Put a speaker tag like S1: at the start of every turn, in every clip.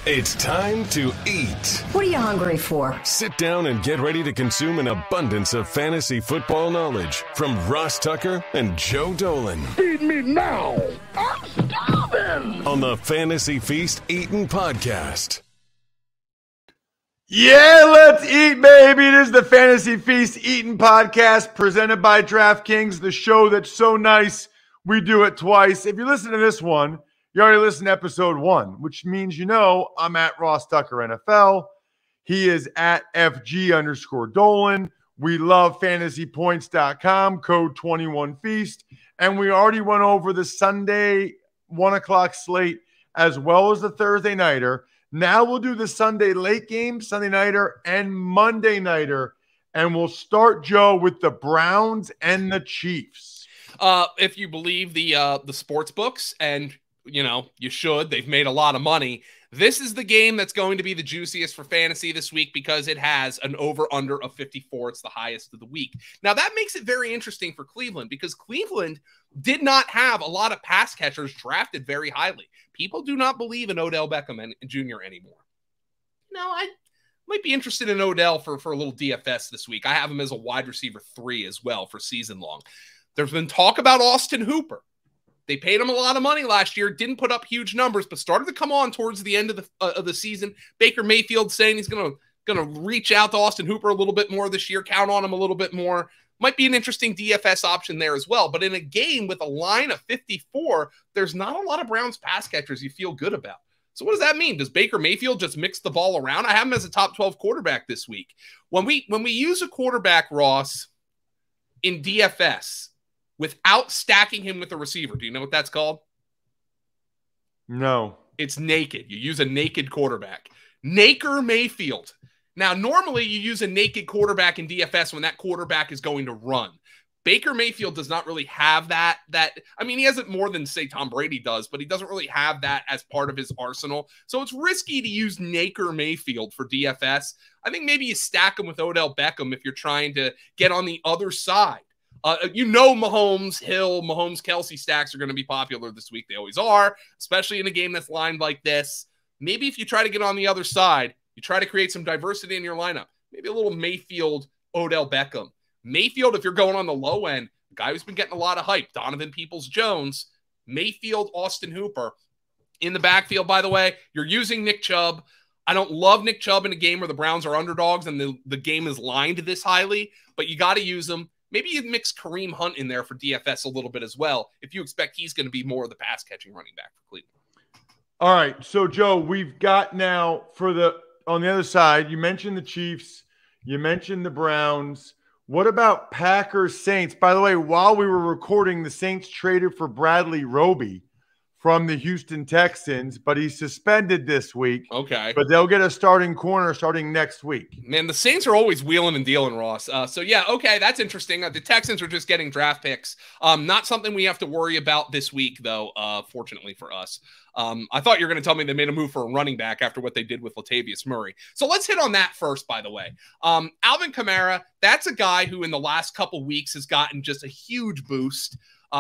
S1: It's time to eat.
S2: What are you hungry for?
S1: Sit down and get ready to consume an abundance of fantasy football knowledge from Ross Tucker and Joe Dolan.
S3: Feed me now. I'm starving.
S1: On the Fantasy Feast Eatin' Podcast.
S4: Yeah, let's eat, baby. It is the Fantasy Feast Eatin' Podcast presented by DraftKings, the show that's so nice we do it twice. If you listen to this one, you already listened to episode 1, which means you know I'm at Ross Tucker NFL. He is at FG_Dolan. We love fantasypoints.com, code 21Feast. And we already went over the Sunday 1 o'clock slate as well as the Thursday nighter. Now we'll do the Sunday late game, Sunday nighter, and Monday nighter. And we'll start, Joe, with the Browns and the Chiefs.
S5: If you believe the sports books, and you know, you should. They've made a lot of money. This is the game that's going to be the juiciest for fantasy this week because it has an over-under of 54. It's the highest of the week. Now, that makes it very interesting for Cleveland because Cleveland did not have a lot of pass catchers drafted very highly. People do not believe in Odell Beckham Jr. anymore. No, I might be interested in Odell for a little DFS this week. I have him as a wide receiver 3 as well for season long. There's been talk about Austin Hooper. They paid him a lot of money last year, didn't put up huge numbers, but started to come on towards the end of the season. Baker Mayfield saying he's going to reach out to Austin Hooper a little bit more this year, count on him a little bit more. Might be an interesting DFS option there as well. But in a game with a line of 54, there's not a lot of Browns pass catchers you feel good about. So what does that mean? Does Baker Mayfield just mix the ball around? I have him as a top 12 quarterback this week. When we use a quarterback, Ross, in DFS, without stacking him with a receiver. Do you know what that's called?
S4: No.
S5: It's naked. You use a naked quarterback. Naker Mayfield. Now, normally you use a naked quarterback in DFS when that quarterback is going to run. Baker Mayfield does not really have that. I mean, he has it more than, say, Tom Brady does, but he doesn't really have that as part of his arsenal. So it's risky to use Naker Mayfield for DFS. I think maybe you stack him with Odell Beckham if you're trying to get on the other side. Mahomes, Hill, Mahomes, Kelsey stacks are going to be popular this week. They always are, especially in a game that's lined like this. Maybe if you try to get on the other side, you try to create some diversity in your lineup. Maybe a little Mayfield, Odell Beckham. Mayfield, if you're going on the low end, the guy who's been getting a lot of hype, Donovan Peoples-Jones. Mayfield, Austin Hooper. In the backfield, by the way, you're using Nick Chubb. I don't love Nick Chubb in a game where the Browns are underdogs and the game is lined this highly, but you got to use them. Maybe you mix Kareem Hunt in there for DFS a little bit as well if you expect he's going to be more of the pass-catching running back for Cleveland.
S4: All right, so, Joe, we've got now on the other side, you mentioned the Chiefs, you mentioned the Browns. What about Packers-Saints? By the way, while we were recording, the Saints traded for Bradley Roby from the Houston Texans, but he's suspended this week.
S5: Okay.
S4: But they'll get a starting corner starting next week.
S5: Man, the Saints are always wheeling and dealing, Ross. Yeah, okay, that's interesting. The Texans are just getting draft picks. Not something we have to worry about this week, though, fortunately for us. I thought you were going to tell me they made a move for a running back after what they did with Latavius Murray. So let's hit on that first, by the way. Alvin Kamara, that's a guy who in the last couple weeks has gotten just a huge boost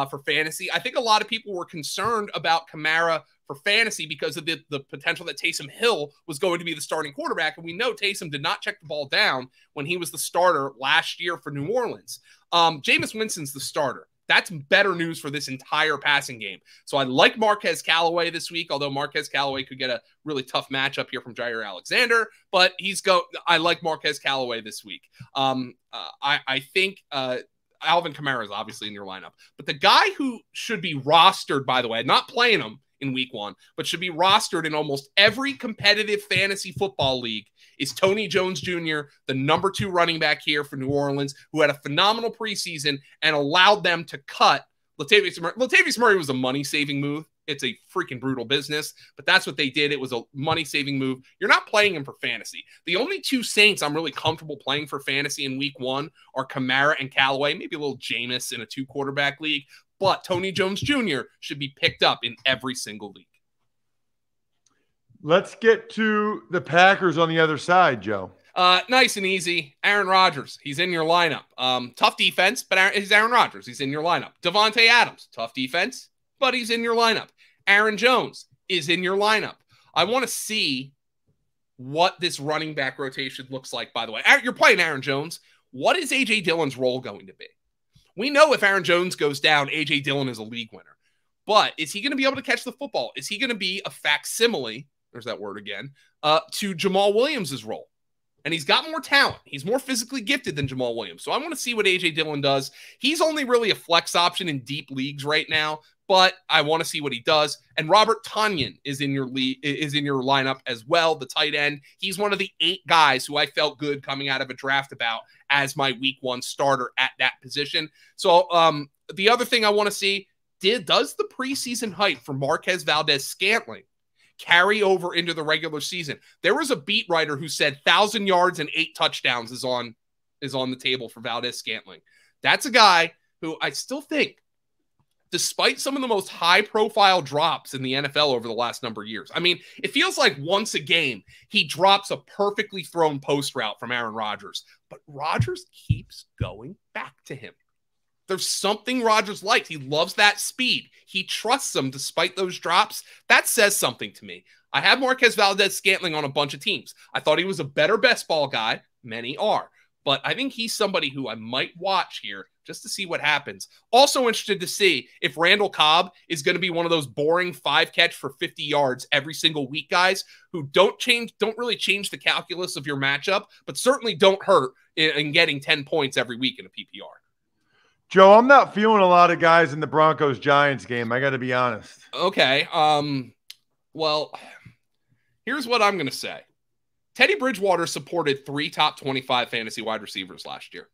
S5: for fantasy. I think a lot of people were concerned about Kamara for fantasy because of the potential that Taysom Hill was going to be the starting quarterback. And we know Taysom did not check the ball down when he was the starter last year for New Orleans. Jameis Winston's the starter. That's better news for this entire passing game. So I like Marquez Callaway this week, although Marquez Callaway could get a really tough matchup here from Jair Alexander, but I like Marquez Callaway this week. I think Alvin Kamara is obviously in your lineup. But the guy who should be rostered, by the way, not playing him in week 1, but should be rostered in almost every competitive fantasy football league is Tony Jones Jr., the number 2 running back here for New Orleans, who had a phenomenal preseason and allowed them to cut Latavius Murray. Latavius Murray was a money-saving move. It's a freaking brutal business, but that's what they did. It was a money-saving move. You're not playing him for fantasy. The only 2 Saints I'm really comfortable playing for fantasy in week 1 are Kamara and Callaway, maybe a little Jameis in a 2-quarterback league, but Tony Jones Jr. should be picked up in every single league.
S4: Let's get to the Packers on the other side, Joe.
S5: Nice and easy. Aaron Rodgers, he's in your lineup. Tough defense, but he's Aaron Rodgers. He's in your lineup. Devontae Adams, tough defense, but he's in your lineup. Aaron Jones is in your lineup. I want to see what this running back rotation looks like, by the way. You're playing Aaron Jones. What is A.J. Dillon's role going to be? We know if Aaron Jones goes down, A.J. Dillon is a league winner. But is he going to be able to catch the football? Is he going to be a facsimile, there's that word again, to Jamal Williams' role? And he's got more talent. He's more physically gifted than Jamal Williams. So I want to see what A.J. Dillon does. He's only really a flex option in deep leagues right now, but I want to see what he does. And Robert Tonyan is in your lineup as well, the tight end. He's one of the 8 guys who I felt good coming out of a draft about as my week 1 starter at that position. So the other thing I want to see, does the preseason hype for Marquez Valdez-Scantling carry over into the regular season? There was a beat writer who said 1,000 yards and 8 touchdowns is on the table for Valdez-Scantling. That's a guy who I still think, despite some of the most high-profile drops in the NFL over the last number of years, I mean, it feels like once a game he drops a perfectly thrown post route from Aaron Rodgers, but Rodgers keeps going back to him. There's something Rodgers likes. He loves that speed. He trusts him despite those drops. That says something to me. I have Marquez Valdez-Scantling on a bunch of teams. I thought he was a better best ball guy. Many are. But I think he's somebody who I might watch here just to see what happens. Also interested to see if Randall Cobb is going to be one of those boring 5-catch for 50 yards every single week guys who don't really change the calculus of your matchup, but certainly don't hurt in getting 10 points every week in a PPR.
S4: Joe, I'm not feeling a lot of guys in the Broncos-Giants game. I got to be honest.
S5: Okay. Well, here's what I'm going to say. Teddy Bridgewater supported 3 top 25 fantasy wide receivers last year.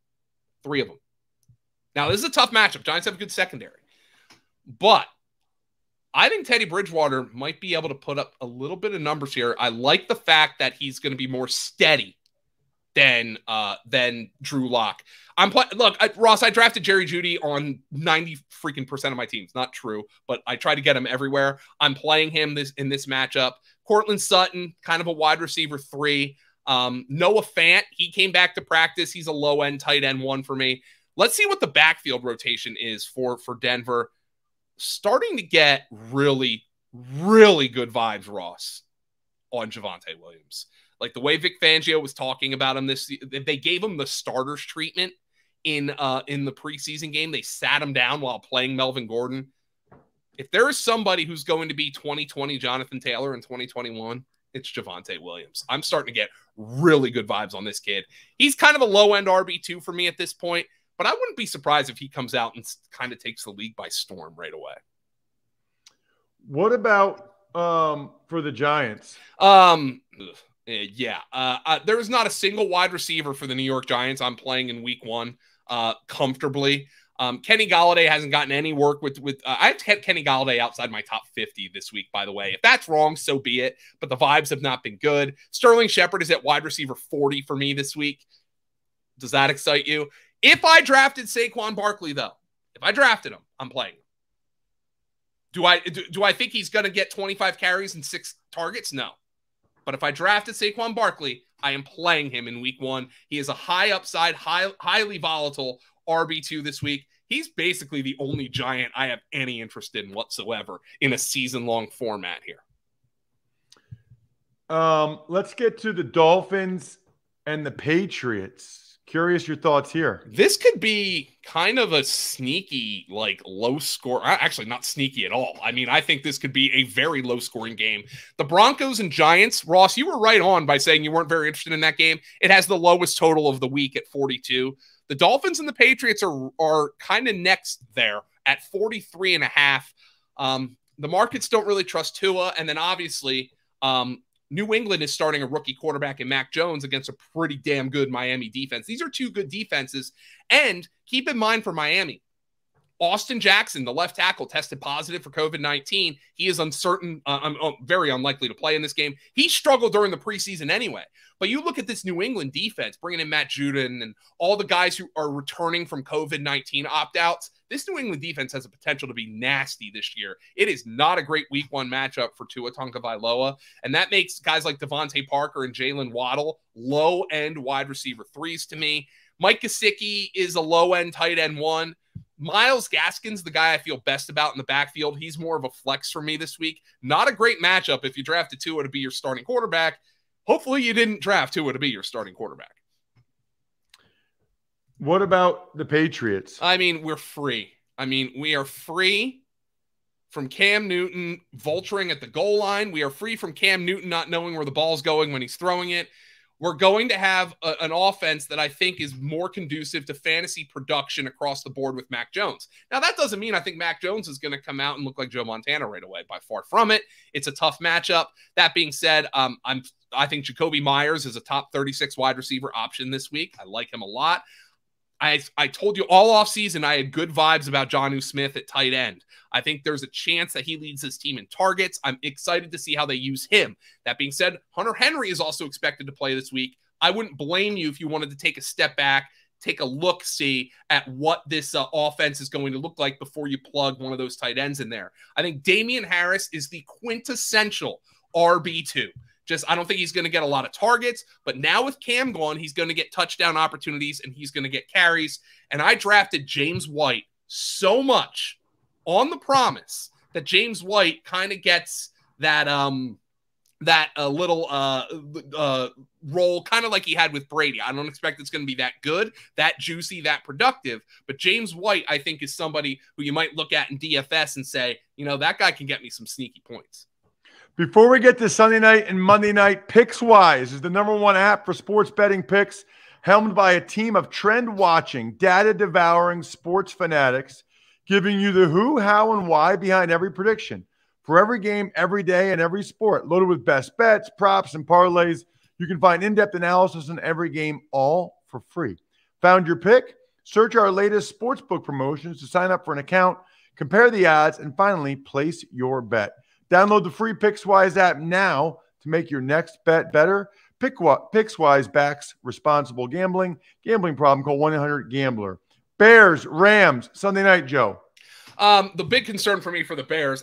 S5: 3 of them. Now, this is a tough matchup. Giants have a good secondary. But I think Teddy Bridgewater might be able to put up a little bit of numbers here. I like the fact that he's going to be more steady than Drew Lock. Ross, I drafted Jerry Jeudy on 90% of my teams. Not true, but I try to get him everywhere. I'm playing him in this matchup. Cortland Sutton, kind of a wide receiver 3. Noah Fant, he came back to practice. He's a low-end tight end 1 for me. Let's see what the backfield rotation is for Denver. Starting to get really, really good vibes, Ross, on Javonte Williams. Like the way Vic Fangio was talking about him they gave him the starters treatment in the preseason game. They sat him down while playing Melvin Gordon. If there is somebody who's going to be 2020 Jonathan Taylor in 2021, it's Javonte Williams. I'm starting to get really good vibes on this kid. He's kind of a low-end RB2 for me at this point, but I wouldn't be surprised if he comes out and kind of takes the league by storm right away.
S4: What about for the Giants?
S5: There's not a single wide receiver for the New York Giants I'm playing in week 1 comfortably. Kenny Golladay hasn't gotten any work with I've kept Kenny Golladay outside my top 50 this week, by the way. If that's wrong, so be it. But the vibes have not been good. Sterling Shepard is at wide receiver 40 for me this week. Does that excite you? If I drafted Saquon Barkley, though, if I drafted him, I'm playing him. Do I think he's going to get 25 carries and 6 targets? No. But if I drafted Saquon Barkley, I am playing him in week 1. He is a high upside, highly volatile RB2 this week. He's basically the only Giant I have any interest in whatsoever in a season-long format here.
S4: Let's get to the Dolphins and the Patriots. Curious your thoughts here.
S5: This could be kind of a sneaky, low score. Actually, not sneaky at all. I mean, I think this could be a very low-scoring game. The Broncos and Giants, Ross, you were right on by saying you weren't very interested in that game. It has the lowest total of the week at 42. The Dolphins and the Patriots are kind of next there at 43.5. The markets don't really trust Tua, and then obviously New England is starting a rookie quarterback in Mac Jones against a pretty damn good Miami defense. These are 2 good defenses. And keep in mind for Miami, Austin Jackson, the left tackle, tested positive for COVID-19. He is uncertain, very unlikely to play in this game. He struggled during the preseason anyway. But you look at this New England defense, bringing in Matt Judon and all the guys who are returning from COVID-19 opt-outs. This New England defense has a potential to be nasty this year. It is not a great week 1 matchup for Tua Tagovailoa, and that makes guys like Devontae Parker and Jalen Waddle low-end wide receiver 3s to me. Mike Gesicki is a low-end tight end 1. Myles Gaskin's the guy I feel best about in the backfield. He's more of a flex for me this week. Not a great matchup if you drafted Tua to be your starting quarterback. Hopefully you didn't draft Tua to be your starting quarterback.
S4: What about the Patriots?
S5: I mean, we're free. We are free from Cam Newton vulturing at the goal line. We are free from Cam Newton not knowing where the ball's going when he's throwing it. We're going to have an offense that I think is more conducive to fantasy production across the board with Mac Jones. Now, that doesn't mean I think Mac Jones is going to come out and look like Joe Montana right away. By far from it. It's a tough matchup. That being said, I think Jacoby Myers is a top 36 wide receiver option this week. I like him a lot. I told you all offseason I had good vibes about Jonnu Smith at tight end. I think there's a chance that he leads his team in targets. I'm excited to see how they use him. That being said, Hunter Henry is also expected to play this week. I wouldn't blame you if you wanted to take a step back, take a look-see at what this offense is going to look like before you plug one of those tight ends in there. I think Damian Harris is the quintessential RB2. I don't think he's going to get a lot of targets, but now with Cam gone, he's going to get touchdown opportunities and he's going to get carries. And I drafted James White so much on the promise that James White kind of gets that little role, kind of like he had with Brady. I don't expect it's going to be that good, that juicy, that productive. But James White, I think, is somebody who you might look at in DFS and say, that guy can get me some sneaky points.
S4: Before we get to Sunday night and Monday night, PicksWise is the #1 app for sports betting picks, helmed by a team of trend-watching, data-devouring sports fanatics, giving you the who, how, and why behind every prediction. For every game, every day, and every sport, loaded with best bets, props, and parlays, you can find in-depth analysis on every game, all for free. Found your pick? Search our latest sportsbook promotions to sign up for an account, compare the odds, and finally, place your bet. Download the free PicksWise app now to make your next bet better. PicksWise backs responsible gambling. Gambling problem, call 1-800-GAMBLER. Bears, Rams, Sunday night, Joe.
S5: The big concern for me for the Bears,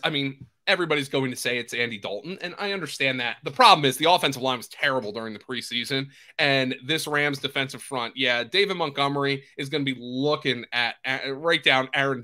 S5: everybody's going to say it's Andy Dalton, and I understand that. The problem is the offensive line was terrible during the preseason, and this Rams defensive front, David Montgomery is going to be looking at right down Aaron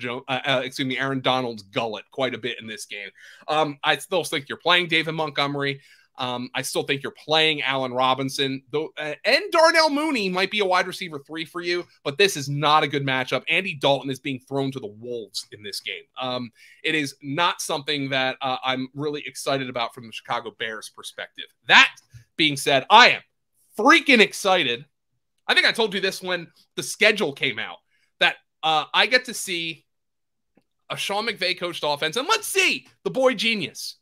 S5: Donald's gullet quite a bit in this game. I still think you're playing David Montgomery. I still think you're playing Allen Robinson, and Darnell Mooney might be a wide receiver 3 for you, but this is not a good matchup. Andy Dalton is being thrown to the wolves in this game. It is not something that I'm really excited about from the Chicago Bears perspective. That being said, I am freaking excited. I think I told you this when the schedule came out, that I get to see a Sean McVay coached offense, and let's see the boy genius.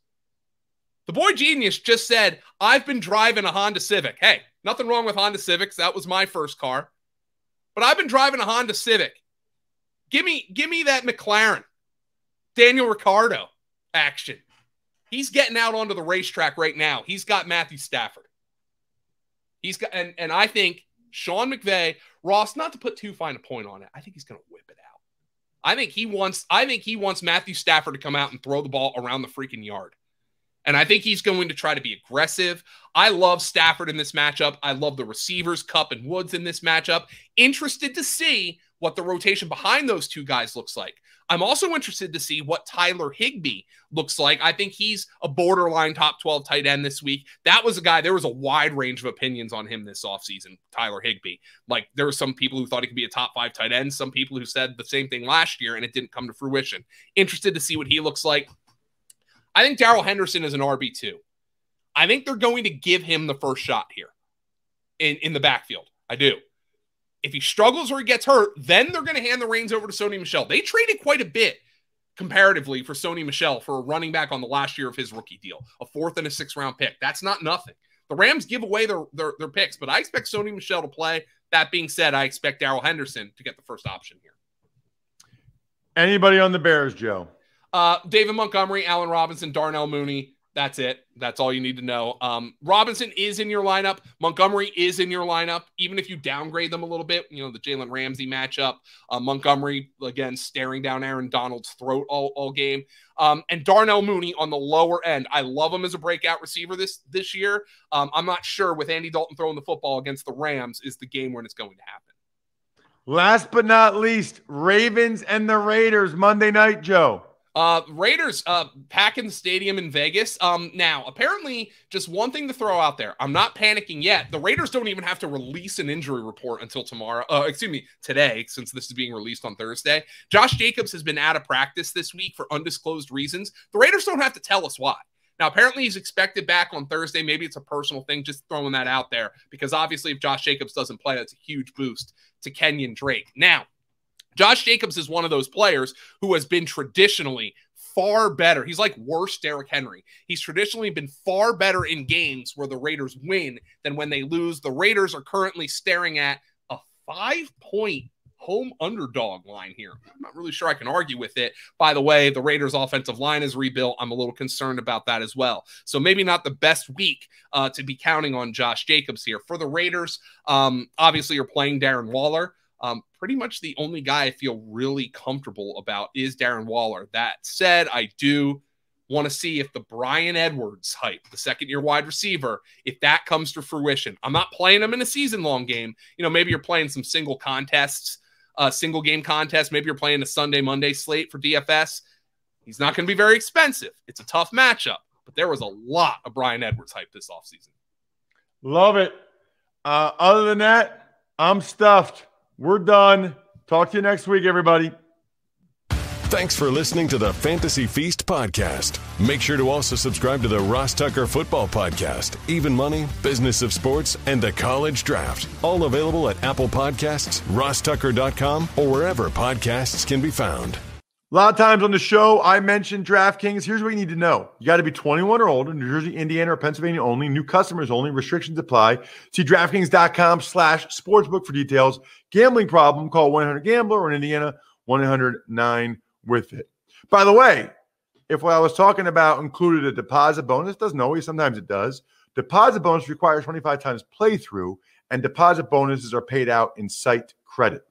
S5: The boy genius just said, I've been driving a Honda Civic. Hey, nothing wrong with Honda Civics. That was my first car. But I've been driving a Honda Civic. Give me that McLaren. Daniel Ricciardo action. He's getting out onto the racetrack right now. He's got Matthew Stafford. And I think Sean McVay, Ross, not to put too fine a point on it, I think he's going to whip it out. I think he wants Matthew Stafford to come out and throw the ball around the freaking yard. And I think he's going to try to be aggressive. I love Stafford in this matchup. I love the receivers, Kupp and Woods in this matchup. Interested to see what the rotation behind those two guys looks like. I'm also interested to see what Tyler Higbee looks like. I think he's a borderline top 12 tight end this week. That was a guy, there was a wide range of opinions on him this offseason, Tyler Higbee. Like, there were some people who thought he could be a top 5 tight end, some people who said the same thing last year, and it didn't come to fruition. Interested to see what he looks like. I think Darrell Henderson is an RB2. I think they're going to give him the first shot here in the backfield. I do. If he struggles or he gets hurt, then they're going to hand the reins over to Sony Michel. They traded quite a bit comparatively for Sony Michel for a running back on the last year of his rookie deal, a 4th and a 6th round pick. That's not nothing. The Rams give away their picks, but I expect Sony Michel to play. That being said, I expect Darrell Henderson to get the first option here.
S4: Anybody on the Bears, Joe?
S5: David Montgomery, Allen Robinson, Darnell Mooney. That's it. That's all you need to know. Robinson is in your lineup. Montgomery is in your lineup. Even if you downgrade them a little bit, the Jalen Ramsey matchup. Montgomery, again, staring down Aaron Donald's throat all game. And Darnell Mooney on the lower end. I love him as a breakout receiver this year. I'm not sure with Andy Dalton throwing the football against the Rams is the game when it's going to happen.
S4: Last but not least, Ravens and the Raiders Monday night, Joe.
S5: Raiders packing the stadium in Vegas. Now, apparently, just one thing to throw out there. I'm not panicking yet. The Raiders don't even have to release an injury report until today, since this is being released on Thursday. Josh Jacobs has been out of practice this week for undisclosed reasons. The Raiders don't have to tell us why. Now, apparently he's expected back on Thursday. Maybe it's a personal thing, just throwing that out there, because obviously if Josh Jacobs doesn't play, that's a huge boost to Kenyon Drake. Now, Josh Jacobs is one of those players who has been traditionally far better. He's like worse Derrick Henry. He's traditionally been far better in games where the Raiders win than when they lose. The Raiders are currently staring at a 5-point home underdog line here. I'm not really sure I can argue with it. By the way, the Raiders offensive line is rebuilt. I'm a little concerned about that as well. So maybe not the best week to be counting on Josh Jacobs here. For the Raiders, obviously you're playing Darren Waller. Pretty much the only guy I feel really comfortable about is Darren Waller. That said, I do want to see if the Bryan Edwards hype, the second-year wide receiver, if that comes to fruition. I'm not playing him in a season-long game. You know, maybe you're playing some single contests, single-game contests. Maybe you're playing a Sunday, Monday slate for DFS. He's not going to be very expensive. It's a tough matchup, but there was a lot of Bryan Edwards hype this offseason.
S4: Love it. Other than that, I'm stuffed. We're done. Talk to you next week, everybody.
S1: Thanks for listening to the Fantasy Feast podcast. Make sure to also subscribe to the Ross Tucker Football Podcast, Even Money, Business of Sports, and the College Draft. All available at Apple Podcasts, rosstucker.com, or wherever podcasts can be found.
S4: A lot of times on the show, I mentioned DraftKings. Here's what you need to know. You got to be 21 or older, New Jersey, Indiana, or Pennsylvania only. New customers only. Restrictions apply. See DraftKings.com/sportsbook for details. Gambling problem, call 1-800-GAMBLER, or in Indiana, 1-800-9-WITH-IT. By the way, if what I was talking about included a deposit bonus, doesn't always, sometimes it does. Deposit bonus requires 25 times playthrough, and deposit bonuses are paid out in site credit.